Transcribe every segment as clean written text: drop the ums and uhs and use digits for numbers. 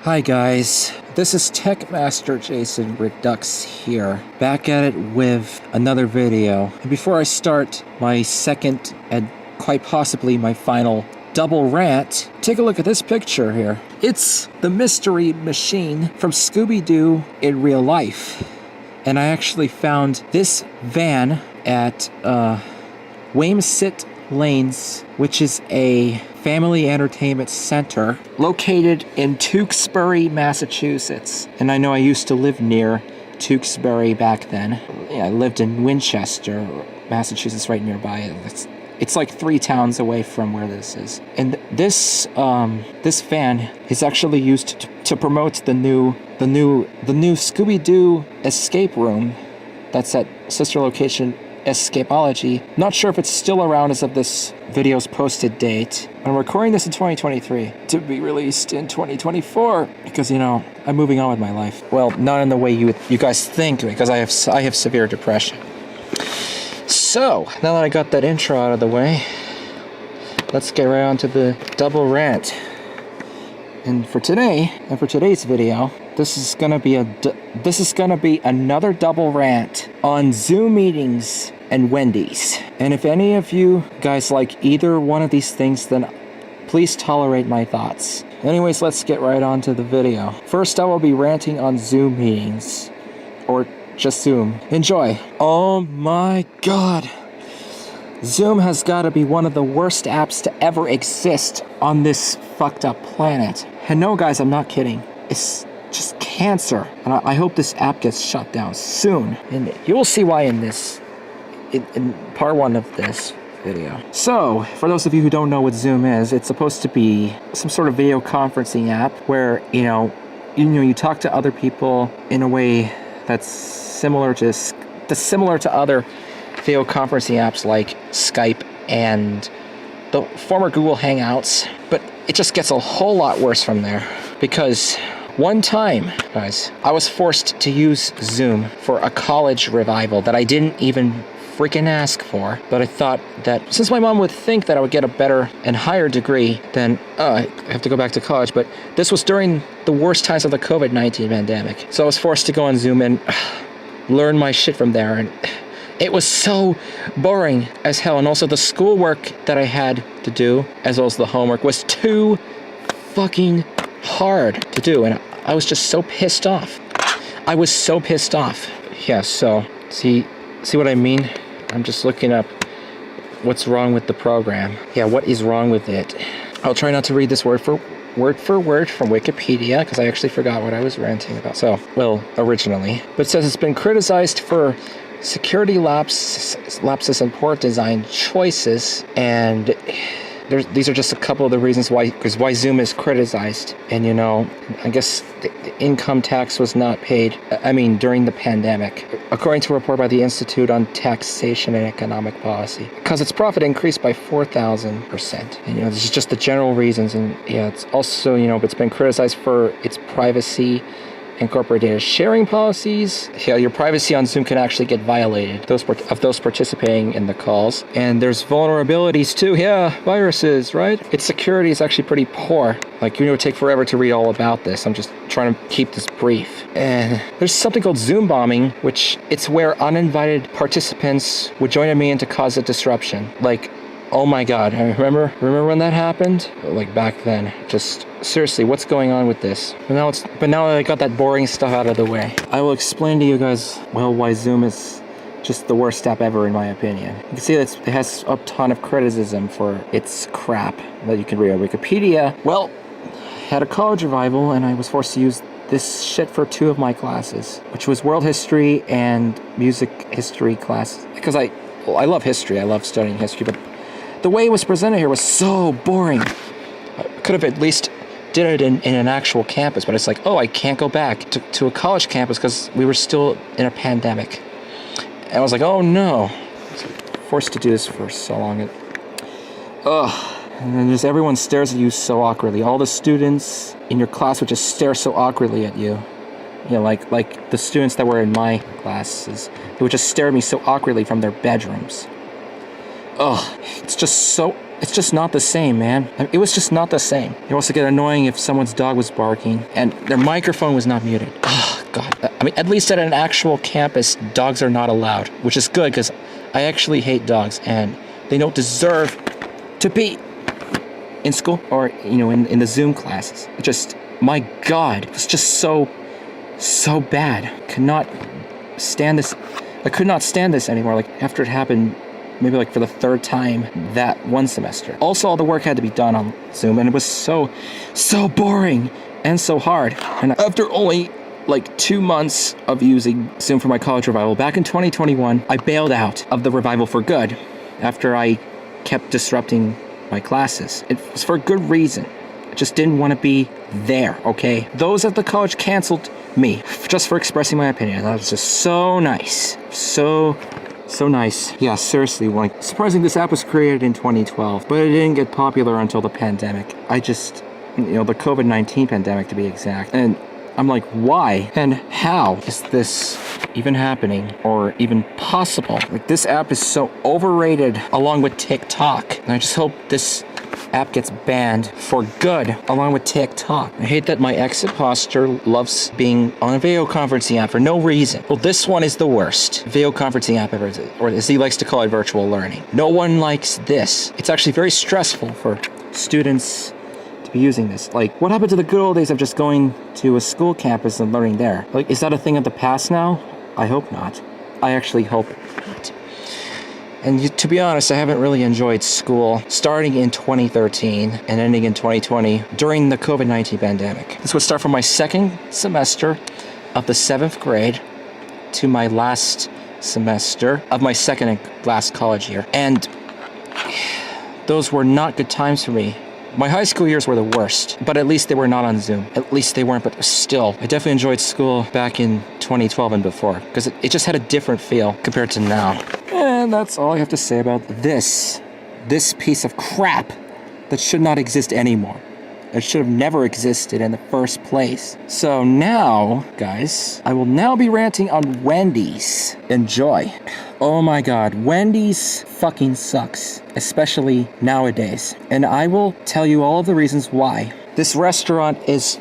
Hi guys, this is TechMasterJason Redux here, back at it with another video. And before I start my second and quite possibly my final double rant, take a look at this picture here. It's the mystery machine from Scooby-Doo in real life. And I actually found this van at Wamesit Lanes, which is a family entertainment center located in Tewksbury, Massachusetts. And I know I used to live near Tewksbury back then. Yeah, I lived in Winchester, Massachusetts, right nearby. It's like 3 towns away from where this is. And this van is actually used to promote the new Scooby-Doo escape room that's at sister location Escapology. Not sure if it's still around as of this video's posted date. I'm recording this in 2023 to be released in 2024 because, you know, I'm moving on with my life. Well, not in the way you guys think, because I have severe depression. So, now that I got that intro out of the way, let's get right on to the double rant. And for today's video, this is gonna be another double rant on Zoom meetings and Wendy's. And if any of you guys like either one of these things, then please tolerate my thoughts. Anyways, let's get right on to the video. First, I will be ranting on Zoom meetings, or just Zoom. Enjoy. Oh my god. Zoom has got to be one of the worst apps to ever exist on this fucked up planet. And no, guys, I'm not kidding. It's just cancer. And I hope this app gets shut down soon. And you will see why in part 1 of this video. So, for those of you who don't know what Zoom is, it's supposed to be some sort of video conferencing app where, you talk to other people in a way that's similar to other video conferencing apps like Skype and the former Google Hangouts, but it just gets a whole lot worse from there. Because one time, guys, I was forced to use Zoom for a college revival that I didn't even freaking ask for, but I thought that since my mom would think that I would get a better and higher degree, then I have to go back to college. But this was during the worst times of the COVID-19 pandemic, so I was forced to go on Zoom and learn my shit from there. And it was so boring as hell. And also the schoolwork that I had to do, as well as the homework, was too fucking hard to do. And I was just so pissed off. I was so pissed off. Yeah, so, see what I mean? I'm just looking up what's wrong with the program. Yeah, what is wrong with it? I'll try not to read this word for word from Wikipedia, because I actually forgot what I was ranting about. So, well, originally. But it says it's been criticized for security lapses and poor design choices, and these are just a couple of the reasons why Zoom is criticized. And I guess the income tax was not paid, during the pandemic, according to a report by the Institute on Taxation and Economic Policy, because its profit increased by 4,000%. And this is just the general reasons. And yeah, it's also, it's been criticized for its privacy and corporate data sharing policies. Yeah, your privacy on Zoom can actually get violated, those participating in the calls. And there's vulnerabilities too. Yeah, viruses, right? Its security is actually pretty poor. Like, it would take forever to read all about this. I'm just trying to keep this brief. And there's something called Zoom bombing, which it's where uninvited participants would join a meeting to cause a disruption. Like, oh my god, remember when that happened? Like, back then. Just seriously, what's going on with this? But now that I got that boring stuff out of the way, I will explain to you guys, well, why Zoom is just the worst app ever, in my opinion. You can see that it has a ton of criticism for its crap that you can read on Wikipedia. Well, I had a college revival, and I was forced to use this shit for 2 of my classes, which was world history and music history classes. Because I love history, I love studying history, but the way it was presented here was so boring. I could have at least did it in an actual campus, but it's like, oh, I can't go back to a college campus because we were still in a pandemic. And I was like, oh no. I was forced to do this for so long. And then just everyone stares at you so awkwardly. All the students in your class would just stare so awkwardly at you. Like the students that were in my classes, they would just stare at me so awkwardly from their bedrooms. It's just so it's just not the same, man. I mean, it was just not the same. It also get annoying if someone's dog was barking and their microphone was not muted. Oh, God. I mean, at least at an actual campus, dogs are not allowed, which is good because I actually hate dogs and they don't deserve to be in school or, in the Zoom classes. Just, my God, it's just so bad. I could not stand this anymore. Like, after it happened, maybe like for the third time that one semester. Also, all the work had to be done on Zoom, and it was so boring and so hard. And after only like 2 months of using Zoom for my college revival, back in 2021, I bailed out of the revival for good after I kept disrupting my classes. It was for a good reason. I just didn't want to be there, okay? Those at the college canceled me just for expressing my opinion. That was just so nice. So nice. Yeah, seriously, like, surprising this app was created in 2012, but it didn't get popular until the pandemic. The COVID-19 pandemic to be exact. And I'm like, why and how is this even happening or even possible? Like, this app is so overrated along with TikTok. And I just hope this app gets banned for good along with TikTok. I hate that my ex-imposter loves being on a video conferencing app for no reason. Well, this one is the worst video conferencing app ever, or as he likes to call it, virtual learning. No one likes this. It's actually very stressful for students to be using this. Like, what happened to the good old days of just going to a school campus and learning there? Like, is that a thing of the past now? I hope not. I actually hope not. And to be honest, I haven't really enjoyed school starting in 2013 and ending in 2020 during the COVID-19 pandemic. This would start from my second semester of the 7th grade to my last semester of my second and last college year. And those were not good times for me. My high school years were the worst, but at least they were not on Zoom. At least they weren't, but still, I definitely enjoyed school back in 2012 and before, because it just had a different feel compared to now. And that's all I have to say about this piece of crap that should not exist anymore. It should have never existed in the first place. So now, guys, I will now be ranting on Wendy's. Enjoy. Oh my God, Wendy's fucking sucks, especially nowadays. And I will tell you all of the reasons why. This restaurant is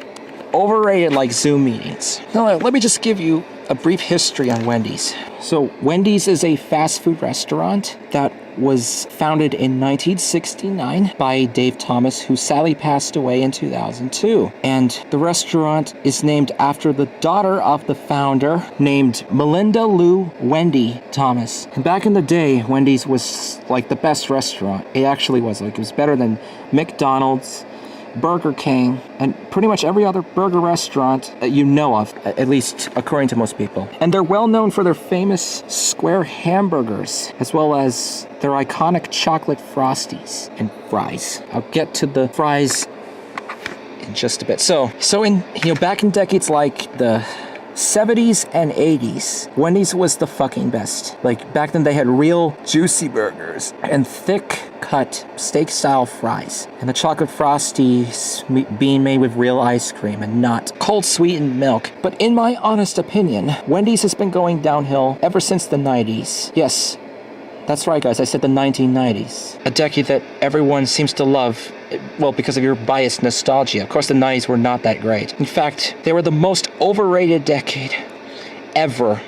overrated like Zoom meetings. Now, let me just give you a brief history on Wendy's. So Wendy's is a fast food restaurant that was founded in 1969 by Dave Thomas, who sadly passed away in 2002. And the restaurant is named after the daughter of the founder, named Melinda Lou Wendy Thomas. And back in the day, Wendy's was like the best restaurant. It actually was. Like, it was better than McDonald's, Burger King, and pretty much every other burger restaurant that you know of, at least according to most people. And they're well known for their famous square hamburgers, as well as their iconic chocolate Frosties and fries. I'll get to the fries in just a bit. So in back in decades like the 70s and 80s, Wendy's was the fucking best. Like, back then they had real juicy burgers and thick cut steak style fries, and the chocolate Frosties being made with real ice cream and not cold sweetened milk. But in my honest opinion, Wendy's has been going downhill ever since the 90s. Yes, that's right, guys, I said the 1990s. A decade that everyone seems to love, well, because of your biased nostalgia. Of course, the 90s were not that great. In fact, they were the most overrated decade ever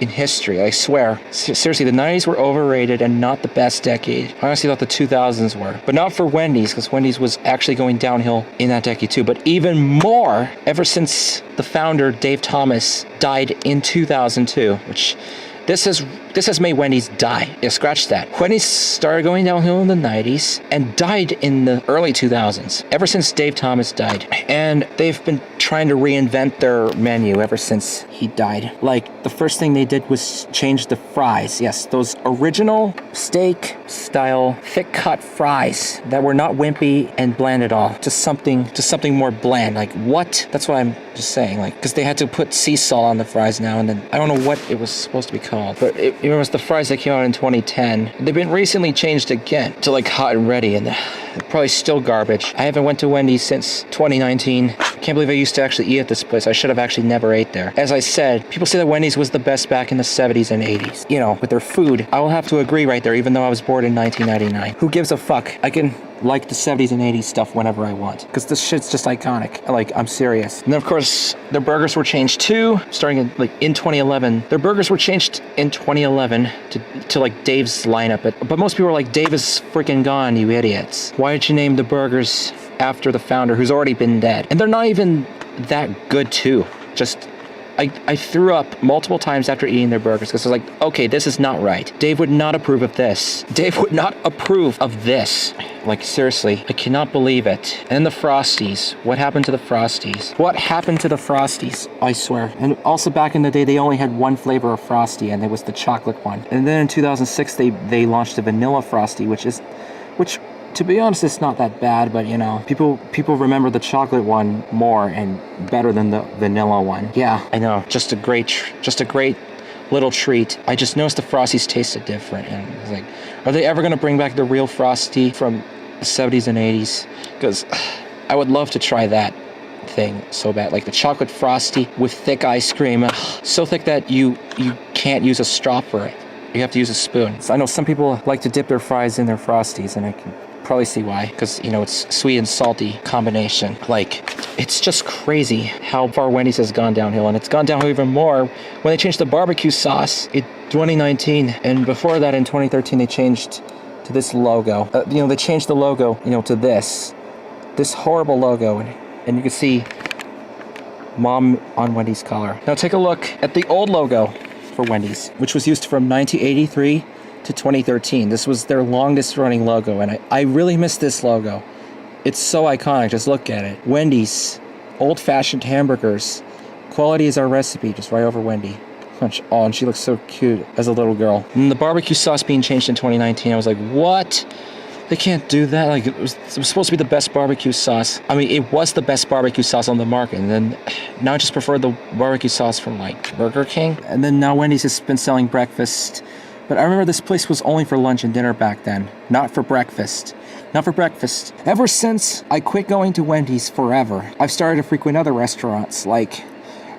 in history, I swear. Seriously, the 90s were overrated and not the best decade. I honestly thought the 2000s were. But not for Wendy's, because Wendy's was actually going downhill in that decade too. But even more, ever since the founder, Dave Thomas, died in 2002, which this has made Wendy's die. Yeah, scratch that. Wendy's started going downhill in the 90s and died in the early 2000s, ever since Dave Thomas died. And they've been trying to reinvent their menu ever since he died. Like, the first thing they did was change the fries. Yes, those original steak style thick cut fries that were not wimpy and bland at all. Just something more bland. Like, what? That's what I'm just saying. Like, because they had to put sea salt on the fries now and then. I don't know what it was supposed to be called, but it was the fries that came out in 2010. They've been recently changed again to like hot and ready, and Probably still garbage. I haven't went to Wendy's since 2019. Can't believe I used to actually eat at this place. I should have actually never ate there. As I said, people say that Wendy's was the best back in the 70s and 80s. You know, with their food. I will have to agree right there, even though I was born in 1999. Who gives a fuck? I can like the 70s and 80s stuff whenever I want. Because this shit's just iconic. Like, I'm serious. And then, of course, their burgers were changed too, starting in 2011. Their burgers were changed in 2011 to like Dave's lineup. But most people are like, Dave is freaking gone, you idiots. Why did you name the burgers after the founder who's already been dead? And they're not even that good too. Just, I threw up multiple times after eating their burgers because I was like, okay, this is not right. Dave would not approve of this. Dave would not approve of this. Like, seriously, I cannot believe it. And the Frosties. What happened to the Frosties? What happened to the Frosties? I swear. And also back in the day, they only had one flavor of Frosty, and it was the chocolate one. And then in 2006, they launched a vanilla Frosty, which to be honest, it's not that bad, but you know, people remember the chocolate one more and better than the vanilla one. Yeah, I know. Just a great little treat. I just noticed the Frosties tasted different, and I was like, are they ever gonna bring back the real Frosty from the 70s and 80s? Because I would love to try that thing so bad, like the chocolate Frosty with thick ice cream, so thick that you can't use a straw for it. You have to use a spoon. So I know some people like to dip their fries in their Frosties, and I can probably see why, because you know, it's sweet and salty combination. Like, it's just crazy how far Wendy's has gone downhill, and it's gone downhill even more when they changed the barbecue sauce in 2019, and before that in 2013 they changed to this logo. You know, they changed the logo, you know, to this horrible logo, and you can see Mom on Wendy's collar. Now take a look at the old logo for Wendy's, which was used from 1983 to 2013. This was their longest running logo, and I really miss this logo. It's so iconic. Just look at it. Wendy's, old-fashioned hamburgers. Quality is our recipe, just right over Wendy. Oh, and she looks so cute as a little girl. And the barbecue sauce being changed in 2019, I was like, what? They can't do that. Like, it was supposed to be the best barbecue sauce. I mean, it was the best barbecue sauce on the market, and then now I just prefer the barbecue sauce from like Burger King. And then now Wendy's has been selling breakfast. But I remember this place was only for lunch and dinner back then, not for breakfast. Not for breakfast. Ever since I quit going to Wendy's forever, I've started to frequent other restaurants like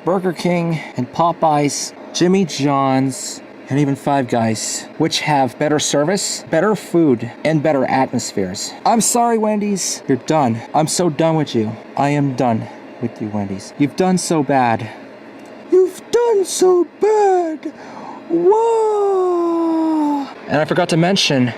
Burger King and Popeyes, Jimmy John's, and even Five Guys, which have better service, better food, and better atmospheres. I'm sorry, Wendy's. You're done. I'm so done with you. I am done with you, Wendy's. You've done so bad. You've done so bad. Whoa! And I forgot to mention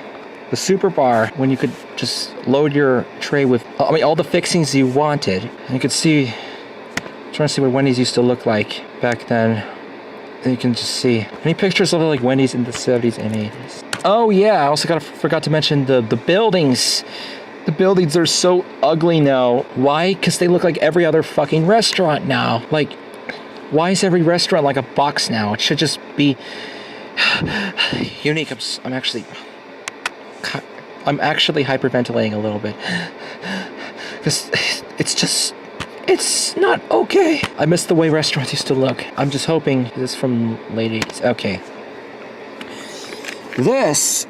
the super bar, when you could just load your tray with, I mean, all the fixings you wanted. And you could see, I'm trying to see what Wendy's used to look like back then. And you can just see any pictures of like Wendy's in the 70s and 80s. Oh yeah, I also forgot to mention the buildings. The buildings are so ugly now. Why? Because they look like every other fucking restaurant now. Like, why is every restaurant like a box now? It should just be unique. I'm actually hyperventilating a little bit because it's not okay. I miss the way restaurants used to look. I'm just hoping this is from late 80s. Okay. This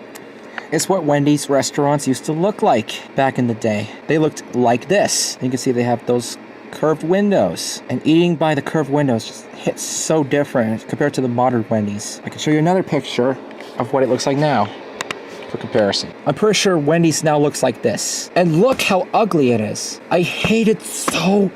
is what Wendy's restaurants used to look like back in the day. They looked like this. You can see they have those curved windows, and eating by the curved windows just hits so different compared to the modern Wendy's. I can show you another picture of what it looks like now for comparison. I'm pretty sure Wendy's now looks like this. And look how ugly it is. I hate it so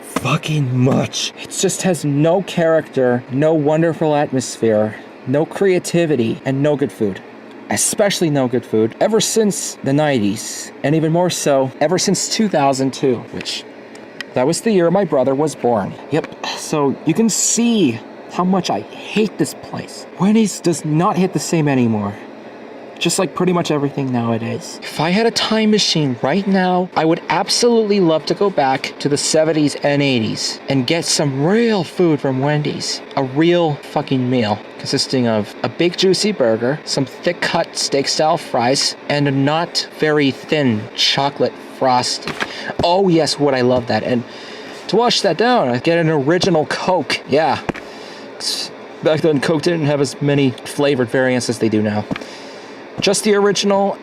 fucking much. It just has no character, no wonderful atmosphere, no creativity, and no good food. Especially no good food ever since the 90s, and even more so ever since 2002, which that was the year my brother was born. Yep, so you can see how much I hate this place. Wendy's does not hit the same anymore. Just like pretty much everything nowadays. If I had a time machine right now, I would absolutely love to go back to the 70s and 80s and get some real food from Wendy's. A real fucking meal consisting of a big juicy burger, some thick cut steak style fries, and a not very thin chocolate Frosty. Oh yes, would I love that. And to wash that down, I get an original Coke. Yeah. Back then, Coke didn't have as many flavored variants as they do now. Just the original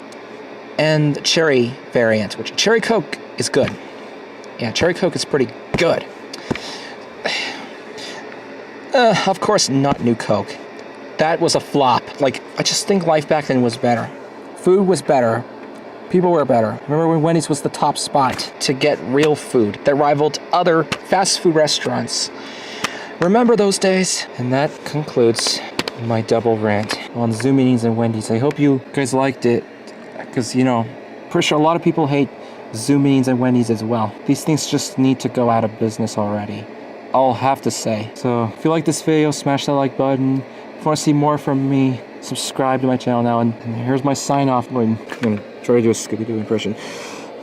and cherry variant, which cherry Coke is good. Yeah, cherry Coke is pretty good. Of course, not new Coke. That was a flop. Like, I just think life back then was better. Food was better. People were better. Remember when Wendy's was the top spot to get real food that rivaled other fast food restaurants? Remember those days? And that concludes my double rant on Zoom meetings and Wendy's. I hope you guys liked it, because, you know, pretty sure a lot of people hate Zoom meetings and Wendy's as well. These things just need to go out of business already. I'll have to say. So if you like this video, smash that like button. If you want to see more from me, subscribe to my channel now. And here's my sign off. I'm going to try to do a Scooby-Doo impression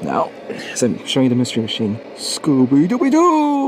now, as I'm showing you the mystery machine. Scooby-Dooby-Doo!